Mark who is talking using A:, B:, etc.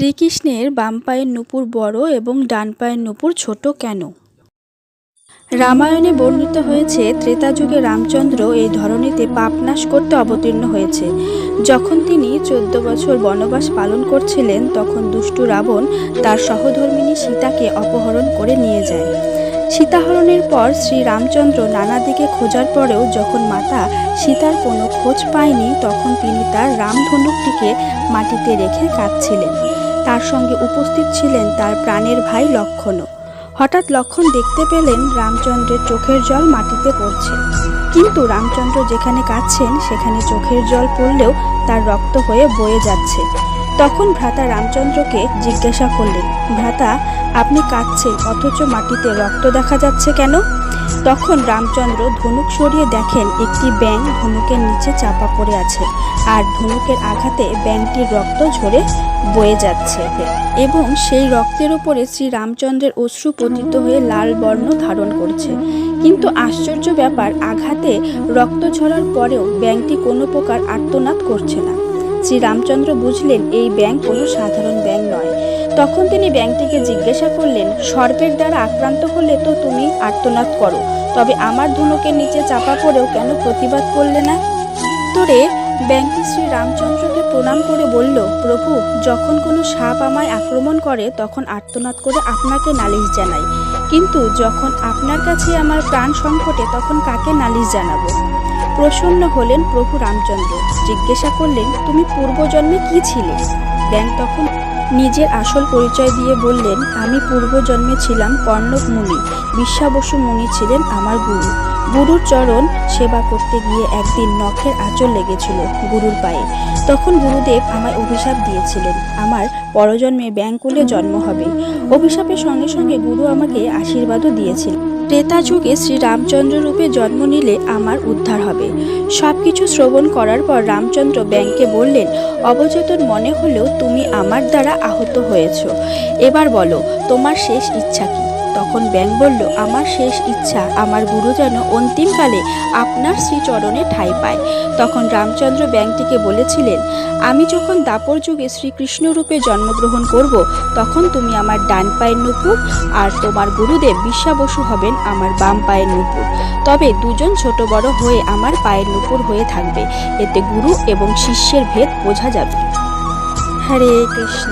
A: শ্রীকৃষ্ণের বাম পায়ের নুপুর বড় এবং ডান পায়ের নুপুর ছোট কেন? রামায়ণে বর্ণিত হয়েছে, ত্রেতা যুগে রামচন্দ্র এই ধরনীতে পাপ নাশ করতে অবতীর্ণ হয়েছে। যখন তিনি 14 বছর বনবাস পালন করছিলেন, তখন দুষ্টু রাবণ তার সহধর্মিণী সীতাকে অপহরণ করে নিয়ে যায়। সীতাহরণের পর শ্রী রামচন্দ্র নানা দিকে খোঁজার পরেও যখন মাতা সীতার কোনো খোঁজ পায়নি, তখন তিনি তার রামধনুকটিকে মাটিতে রেখে কাঁদছিলেন। তার সঙ্গে উপস্থিত ছিলেন তার প্রাণের ভাই লক্ষ্মণও। হঠাৎ লক্ষ্মণ দেখতে পেলেন রামচন্দ্রের চোখের জল মাটিতে পড়ছে, কিন্তু রামচন্দ্র যেখানে কাঁদছেন সেখানে চোখের জল পড়লেও তার রক্ত হয়ে বয়ে যাচ্ছে। তখন ভ্রাতা রামচন্দ্রকে জিজ্ঞাসা করলেন, ভ্রাতা, আপনি কাঁদছেন অথচ মাটিতে রক্ত দেখা যাচ্ছে কেন? তখন রামচন্দ্র ধনুক সরিয়ে দেখেন একটি ব্যাঙ ধনুকের নিচে চাপা পড়ে আছে, আর ধনুকের আঘাতে ব্যাঙটির রক্ত ঝরে বয়ে যাচ্ছে এবং সেই রক্তের উপরে শ্রী রামচন্দ্রের অশ্রু পতিত হয়ে লাল বর্ণ ধারণ করছে। কিন্তু আশ্চর্য ব্যাপার, আঘাতে রক্ত ঝরার পরেও ব্যাঙটি কোনো প্রকার আর্তনাদ করছে না। শ্রী রামচন্দ্র বুঝলেন এই ব্যাঙ কোনো সাধারণ ব্যাঙ নয়। তখন তিনি ব্যাঙটিকে জিজ্ঞাসা করলেন, সর্পের দ্বারা আক্রান্ত হলে তো তুমি আর্তনাদ করো, তবে আমার ধনুকের নিচে চাপা পড়েও কেন প্রতিবাদ করলে না? উত্তরে ব্যাঙটি শ্রী রামচন্দ্রকে প্রণাম করে বলল, প্রভু, যখন কোনো সাপ আমায় আক্রমণ করে তখন আর্তনাদ করে আপনাকে নালিশ জানাই, কিন্তু যখন আপনার কাছে আমার প্রাণ সংকটে তখন কাকে নালিশ জানাবো? প্রসন্ন হলেন প্রভু রামচন্দ্র, জিজ্ঞাসা করলেন, তুমি পূর্বজন্মে কি ছিলে? ব্যাঙ তখন নিজের আসল পরিচয় দিয়ে বললেন, আমি পূর্বজন্মে ছিলাম কর্ণক মুনি। বিশ্বাবসু মুনি ছিলেন আমার গুরু। গুরুর চরণ সেবা করতে গিয়ে একদিন নখের আঁচড় লেগেছিল গুরুর পায়ে। তখন গুরুদেব আমায় অভিশাপ দিয়েছিলেন, আমার পরজন্মে ব্যাঙকুলে জন্ম হবে। অভিশাপের সঙ্গে সঙ্গে গুরু আমাকে আশীর্বাদও দিয়েছিলেন, ত্রেতা যুগে শ্রী রামচন্দ্র রূপে জন্ম নিলে আমার উদ্ধার হবে। সবকিছু শ্রবণ করার পর রামচন্দ্র ব্যাঙকে বললেন, অবচেতন মনে হলেও তুমি আমার দ্বারা আহত হয়েছ, এবার বলো তোমার শেষ ইচ্ছা কি? তখন ব্যাঙ বলল, আমার শেষ ইচ্ছা আমার গুরু যেন অন্তিমকালে আপনার শ্রীচরণে ঠাঁই পায়। তখন রামচন্দ্র ব্যাঙটিকে বলেছিলেন, আমি যখন দাপর যুগে শ্রীকৃষ্ণ রূপে জন্মগ্রহণ করব, তখন তুমি আমার ডান পায়ের নুপুর আর তোমার গুরুদেব বিশ্বাবসু হবেন আমার বাম পায়ের নুপুর। তবে দুজন ছোট বড় হয়ে আমার পায়ের নুপুর হয়ে থাকবে, এতে গুরু এবং শিষ্যের ভেদ বোঝা যাবে। হরে কৃষ্ণ।